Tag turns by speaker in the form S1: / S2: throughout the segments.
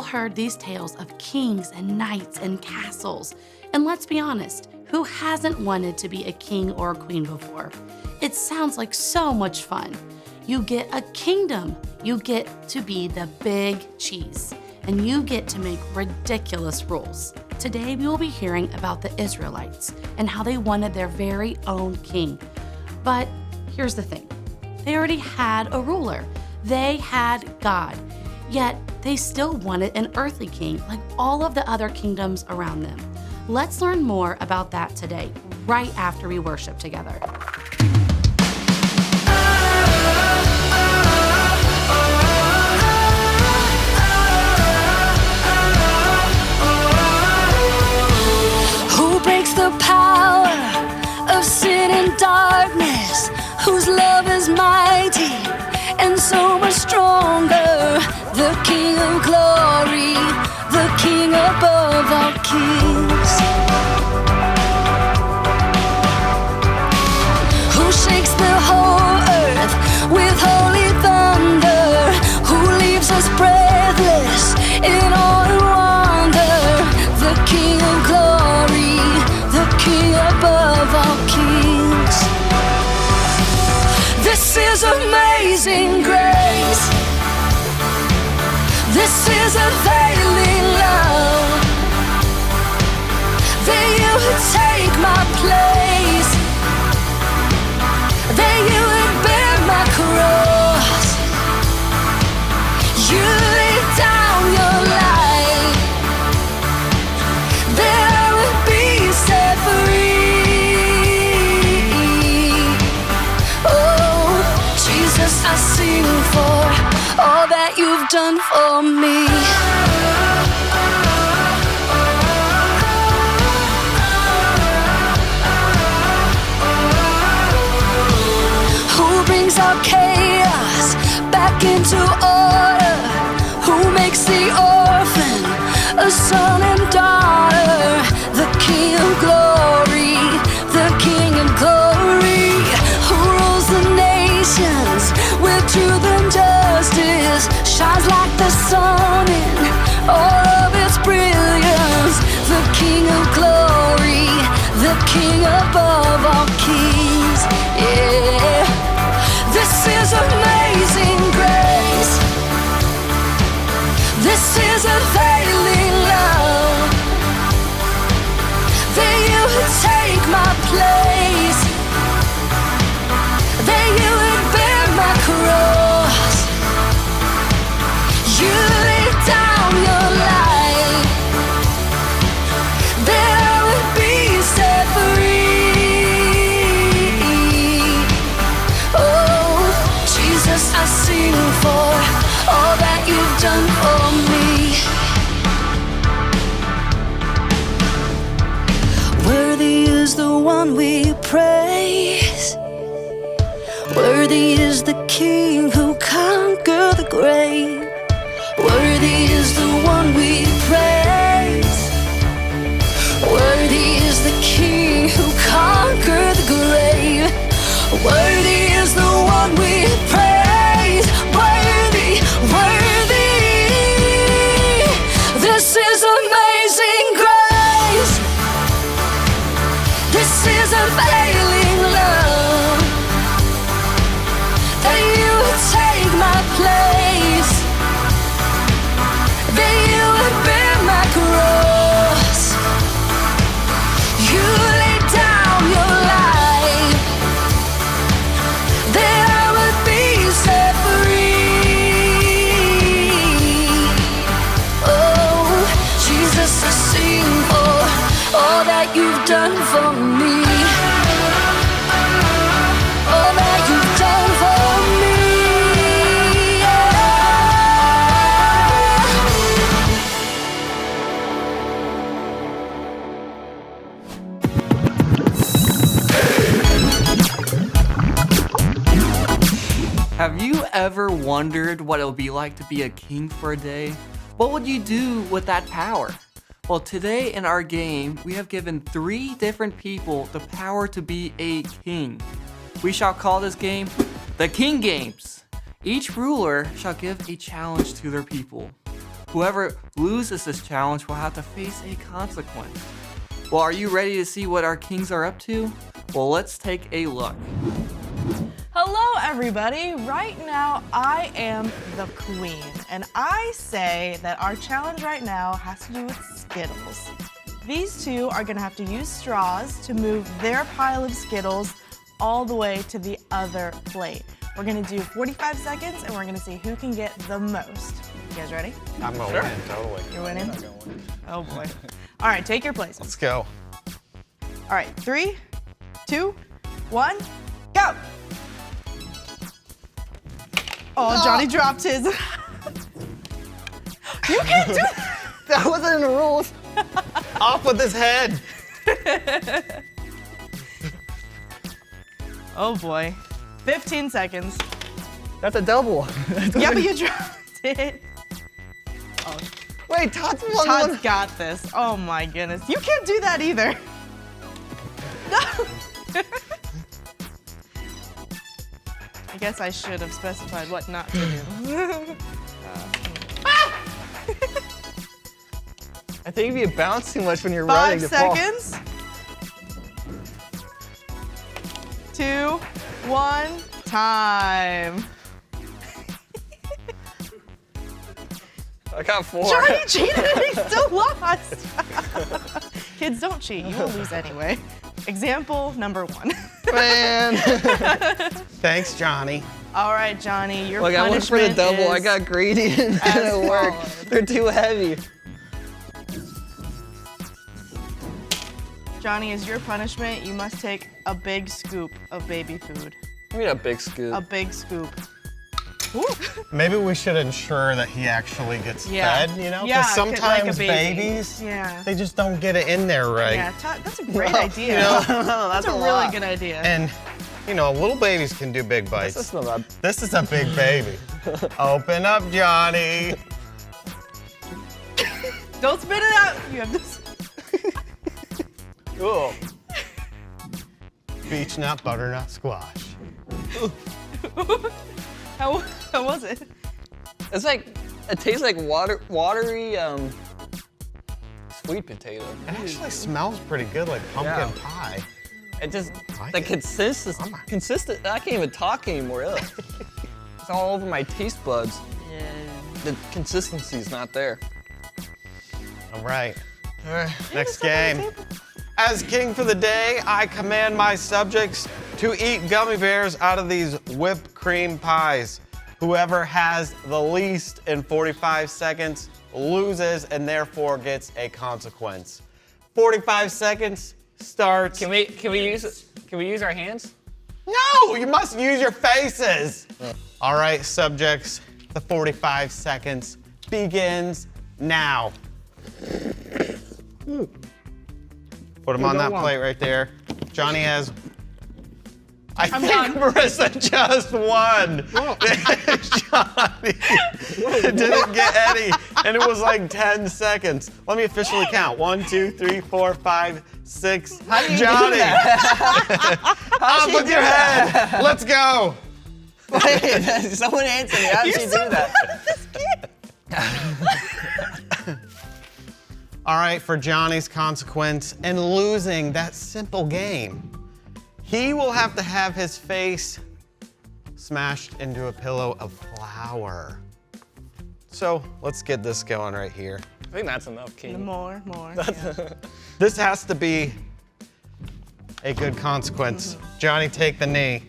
S1: heard these tales of kings and knights and castles. And let's be honest, who hasn't wanted to be a king or a queen before? It sounds like so much fun. You get a kingdom. You get to be the big cheese. And you get to make ridiculous rules. Today we will be hearing about the Israelites and how they wanted their very own king. But here's the thing. They already had a ruler. They had God. Yet they still wanted an earthly king like all of the other kingdoms around them. Let's learn more about that today, right after we worship together.
S2: Who breaks the power of sin and darkness? Whose love is mighty and so much stronger? The King of glory, the King above all kings. Who shakes the whole earth with holy thunder? Who leaves us breathless in awe and wonder? The King of glory, the King above all kings. This is amazing grace. This is availing love. That you would take my place. That you would bear my cross. You laid down your life. That I would be set free. Oh, Jesus, I sing for all that you've done for me. Who brings our chaos back into order? Who makes the orphan a son and daughter? The King of glory, the King of glory. Who rules the nations with truth and justice, shines like the sun in all of its brilliance. The King of glory, the King above all kings. Yeah, this is amazing grace. This is availing love. That you would take my place. That you would bear my cross. You laid down your life. That I would be set free. Oh, Jesus, I sing for all that you've done for me. Worthy is the one we praise. Worthy is the King who conquered the grave. Worthy is the one we praise. Worthy is the King who conquered the grave. Worthy is the one we praise. Worthy, worthy. This is amazing grace. This is availing love. That you would take my place. That you would bear my cross. You laid down your life. That I would be set free. Oh, Jesus, I sing for all that you've done for me. All that you've done for me.
S3: Have you ever wondered what it would be like to be a king for a day? What would you do with that power? Well, today in our game, we have given 3 different people the power to be a king. We shall call this game the King Games. Each ruler shall give a challenge to their people. Whoever loses this challenge will have to face a consequence. Well, are you ready to see what our kings are up to? Well, let's take a look.
S4: Hello, everybody. Right now, I am the queen, and I say that our challenge right now has to do with Skittles. These two are gonna have to use straws to move their pile of Skittles all the way to the other plate. We're gonna do 45 seconds, and we're gonna see who can get the most. You guys ready?
S5: I'm gonna win, totally.
S4: You're winning? Oh boy. All right, take your places.
S5: Let's go.
S4: All right, 3, 2, 1, go! Oh, Johnny dropped his. You can't do that!
S5: That wasn't in the rules. Off with his head.
S4: Oh boy. 15 seconds.
S5: That's a double.
S4: Yeah, but you dropped it.
S5: Wait, Todd's won
S4: Todd's
S5: one.
S4: got this. Oh my goodness. You can't do that either. No. I guess I should have specified what not to do.
S5: I think if you bounce too much when you're
S4: 5
S5: running, you fall.
S4: seconds. 2, 1, time.
S5: I got 4.
S4: Johnny cheated and he still lost. Kids, don't cheat. You will lose anyway. Example number 1.
S5: Man. Thanks, Johnny.
S4: All right, Johnny, your
S5: Look, I went
S4: punishment
S5: for the double.
S4: is
S5: I got greedy and
S4: as
S5: it worked.
S4: follows.
S5: They're too heavy.
S4: Johnny, as your punishment, you must take a big scoop of baby food.
S5: Give me a big scoop.
S4: A big scoop. Ooh.
S6: Maybe we should ensure that he actually gets
S4: Yeah.
S6: fed, you know?
S4: Yeah,
S6: Because
S4: like a
S6: sometimes
S4: baby.
S6: babies,
S4: Yeah.
S6: they just don't get it in there right.
S4: Yeah, that's a great idea.
S5: You know,
S4: That's a really
S5: lot.
S4: good idea.
S6: And, you know, little babies can do big bites.
S5: That's not bad.
S6: This is a big baby. Open up, Johnny.
S4: Don't spit it out. You have this.
S5: Cool.
S6: Beech nut, butternut squash.
S4: How was it?
S5: It's like, it tastes like watery, sweet potato.
S6: It actually smells pretty good, like pumpkin
S5: Yeah.
S6: pie.
S5: It just,
S6: like
S5: the
S6: it.
S5: consistent, I can't even talk anymore. Ugh. It's all over my taste buds.
S4: Yeah.
S5: The consistency's not there.
S6: All right. Next game. As king for the day, I command my subjects to eat gummy bears out of these whipped cream pies. Whoever has the least in 45 seconds loses and therefore gets a consequence. 45 seconds starts.
S5: Can we use our hands?
S6: No, you must use your faces. All right, subjects, the 45 seconds begins now. Put them on that plate right there. Johnny has. I think
S4: done.
S6: Marissa just won. Johnny didn't get any, and it was like 10 seconds. Let me officially count. 1, 2, 3, 4, 5, 6. Johnny, up with your head. Let's go.
S5: Wait, someone answer me. How did you do that?
S6: All right, for Johnny's consequence and losing that simple game, he will have to have his face smashed into a pillow of flour. So let's get this going right here.
S5: I think that's enough, King.
S4: More. Yeah.
S6: This has to be a good consequence. Johnny, take the knee.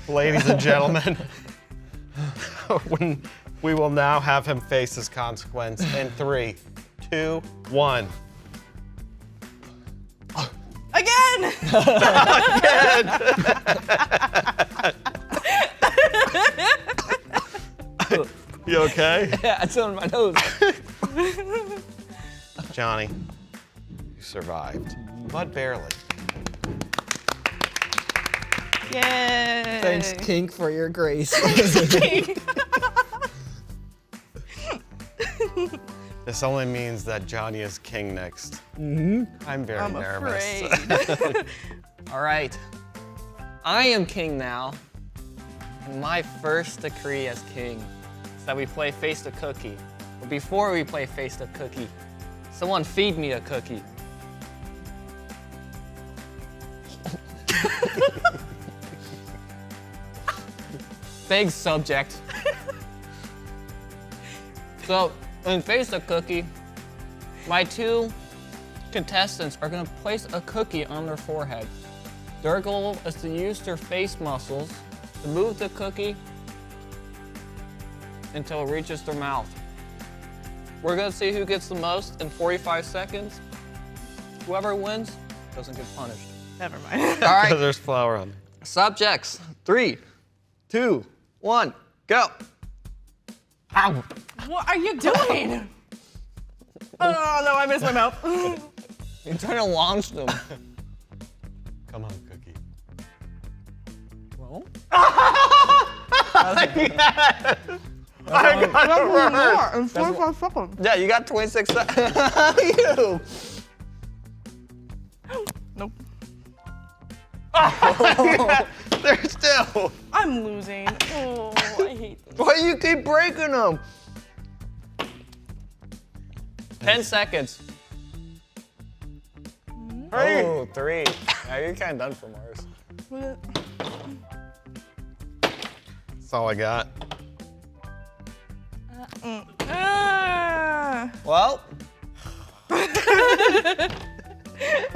S6: Ladies and gentlemen, we will now have him face his consequence in 3, 2, 1.
S4: Again!
S6: You okay?
S5: Yeah, it's on my nose.
S6: Johnny, you survived, but barely.
S4: Yay!
S5: Thanks, King, for your grace.
S6: This only means that Johnny is king next. I'm very
S4: I'm
S6: nervous.
S4: afraid.
S5: All right. I am king now. My first decree as king is that we play Face the Cookie. But before we play Face the Cookie, someone feed me a cookie. Big subject. So, in Face the Cookie, my two contestants are gonna place a cookie on their forehead. Their goal is to use their face muscles to move the cookie until it reaches their mouth. We're gonna see who gets the most in 45 seconds. Whoever wins doesn't get punished.
S4: Never mind.
S5: All right,
S6: There's flour on there.
S5: subjects. 3, 2, 1, go. Ow.
S4: What are you doing? Oh no, I missed my mouth.
S5: You're trying to launch them.
S6: Come on, Cookie.
S5: Well,
S6: I got the
S4: More in 45 seconds.
S5: yeah, you got 26 seconds. You.
S4: Nope.
S5: They're still.
S4: I'm losing. Oh, I hate this.
S5: Why do you keep breaking them? 10 seconds. Oh, 3. Yeah, you're kind of done for Mars.
S6: That's all I got.
S5: Well,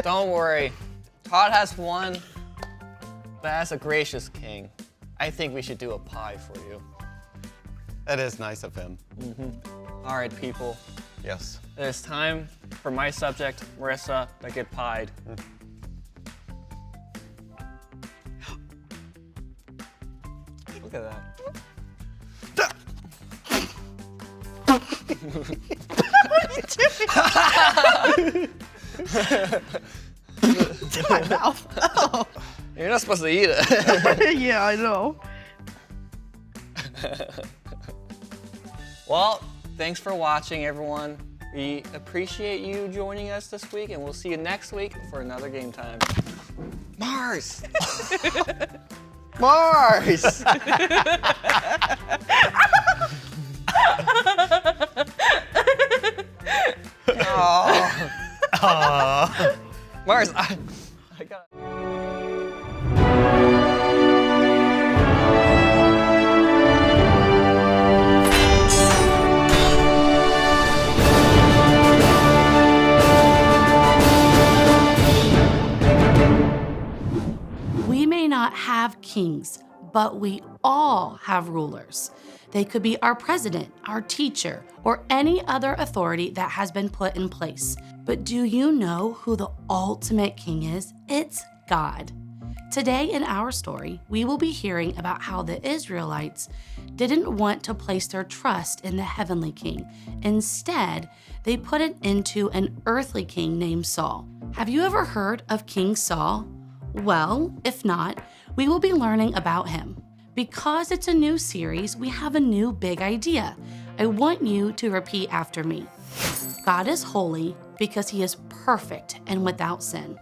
S5: don't worry. Todd has won, but as a gracious king, I think we should do a pie for you.
S6: That is nice of him.
S5: All right, people.
S6: Yes.
S5: It is time for my subject, Marissa, to get pied. Look at that.
S4: My mouth. Oh.
S5: You're not supposed to eat it.
S4: Yeah, I know.
S5: Well, thanks for watching, everyone. We appreciate you joining us this week, and we'll see you next week for another game time. Mars! Mars! Mars, I got.
S1: We may not have kings, but we all have rulers. They could be our president, our teacher, or any other authority that has been put in place. But do you know who the ultimate king is? It's God. Today in our story, we will be hearing about how the Israelites didn't want to place their trust in the heavenly king. Instead, they put it into an earthly king named Saul. Have you ever heard of King Saul? Well, if not, we will be learning about him. Because it's a new series, we have a new big idea. I want you to repeat after me. God is holy because he is perfect and without sin.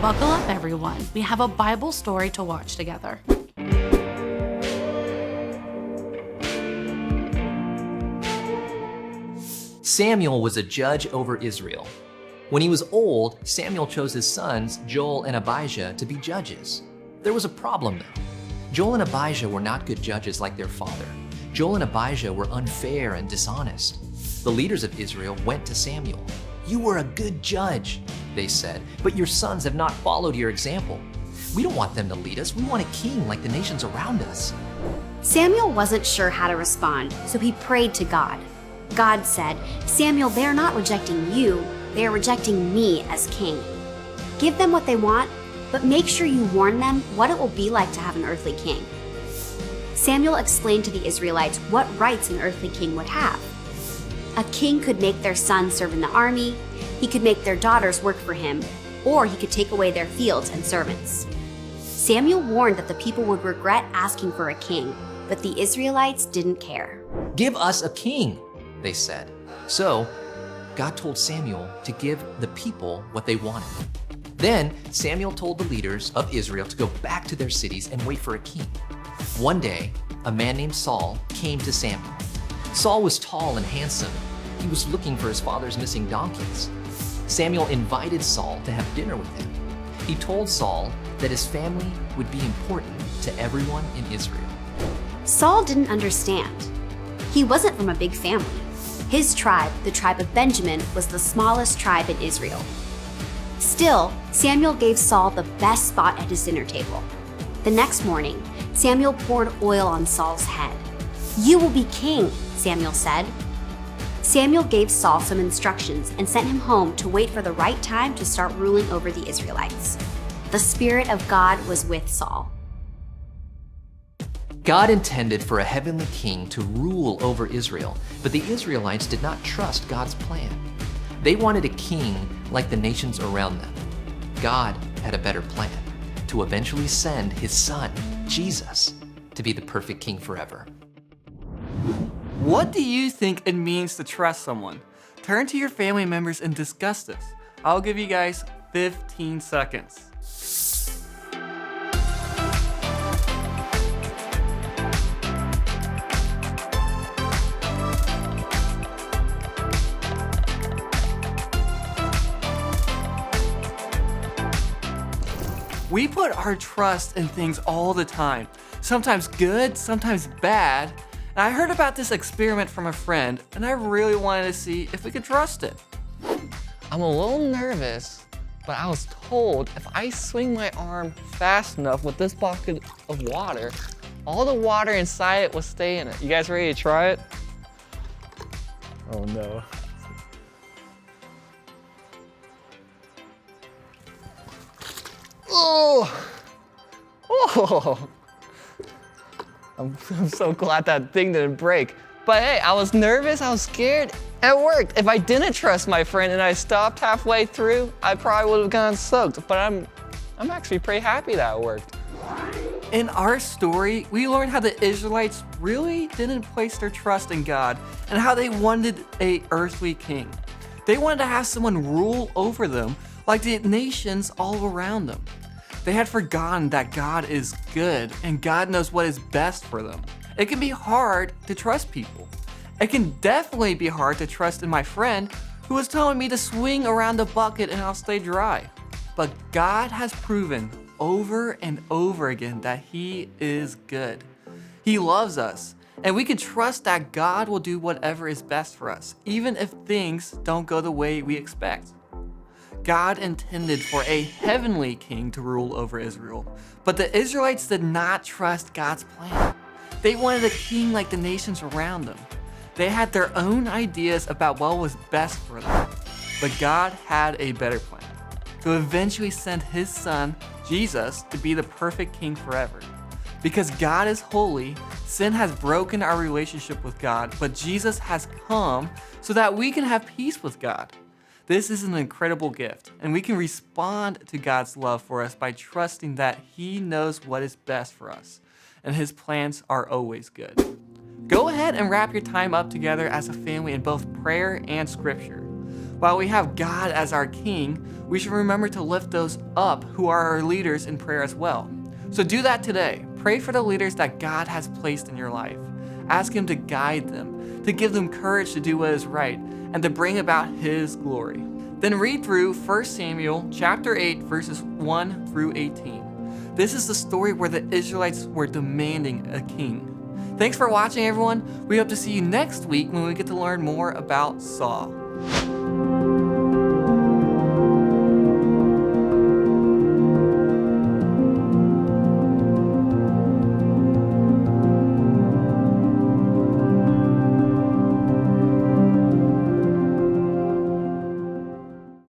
S1: Buckle up, everyone. We have a Bible story to watch together.
S7: Samuel was a judge over Israel. When he was old, Samuel chose his sons, Joel and Abijah, to be judges. There was a problem though. Joel and Abijah were not good judges like their father. Joel and Abijah were unfair and dishonest. The leaders of Israel went to Samuel. "You were a good judge," they said, "but your sons have not followed your example. We don't want them to lead us. We want a king like the nations around us."
S8: Samuel wasn't sure how to respond, so he prayed to God. God said, "Samuel, they are not rejecting you, they are rejecting me as king. Give them what they want, but make sure you warn them what it will be like to have an earthly king." Samuel explained to the Israelites what rights an earthly king would have. A king could make their sons serve in the army, he could make their daughters work for him, or he could take away their fields and servants. Samuel warned that the people would regret asking for a king, but the Israelites didn't care.
S7: "Give us a king," they said. So God told Samuel to give the people what they wanted. Then Samuel told the leaders of Israel to go back to their cities and wait for a king. One day, a man named Saul came to Samuel. Saul was tall and handsome. He was looking for his father's missing donkeys. Samuel invited Saul to have dinner with him. He told Saul that his family would be important to everyone in Israel.
S8: Saul didn't understand. He wasn't from a big family. His tribe, the tribe of Benjamin, was the smallest tribe in Israel. Still, Samuel gave Saul the best spot at his dinner table. The next morning, Samuel poured oil on Saul's head. "You will be king," Samuel said. Samuel gave Saul some instructions and sent him home to wait for the right time to start ruling over the Israelites. The Spirit of God was with Saul.
S7: God intended for a heavenly king to rule over Israel, but the Israelites did not trust God's plan. They wanted a king like the nations around them. God had a better plan, to eventually send his son, Jesus, to be the perfect king forever.
S3: What do you think it means to trust someone? Turn to your family members and discuss this. I'll give you guys 15 seconds. We put our trust in things all the time, sometimes good, sometimes bad. And I heard about this experiment from a friend, and I really wanted to see if we could trust it.
S5: I'm a little nervous, but I was told if I swing my arm fast enough with this bucket of water, all the water inside it will stay in it. You guys ready to try it? Oh no. Oh! Oh! I'm so glad that thing didn't break. But hey, I was nervous, I was scared. It worked. If I didn't trust my friend and I stopped halfway through, I probably would have gotten soaked. But I'm actually pretty happy that it worked.
S3: In our story, we learned how the Israelites really didn't place their trust in God and how they wanted an earthly king. They wanted to have someone rule over them like the nations all around them. They had forgotten that God is good and God knows what is best for them. It can be hard to trust people. It can definitely be hard to trust in my friend who was telling me to swing around the bucket and I'll stay dry. But God has proven over and over again that He is good. He loves us, and we can trust that God will do whatever is best for us, even if things don't go the way we expect. God intended for a heavenly king to rule over Israel, but the Israelites did not trust God's plan. They wanted a king like the nations around them. They had their own ideas about what was best for them, but God had a better plan, to eventually send His Son, Jesus, to be the perfect king forever. Because God is holy, sin has broken our relationship with God, but Jesus has come so that we can have peace with God. This is an incredible gift, and we can respond to God's love for us by trusting that He knows what is best for us, and His plans are always good. Go ahead and wrap your time up together as a family in both prayer and scripture. While we have God as our King, we should remember to lift those up who are our leaders in prayer as well. So do that today. Pray for the leaders that God has placed in your life. Ask Him to guide them, to give them courage to do what is right, and to bring about His glory. Then read through 1 Samuel chapter 8, verses 1 through 18. This is the story where the Israelites were demanding a king. Thanks for watching, everyone. We hope to see you next week when we get to learn more about Saul.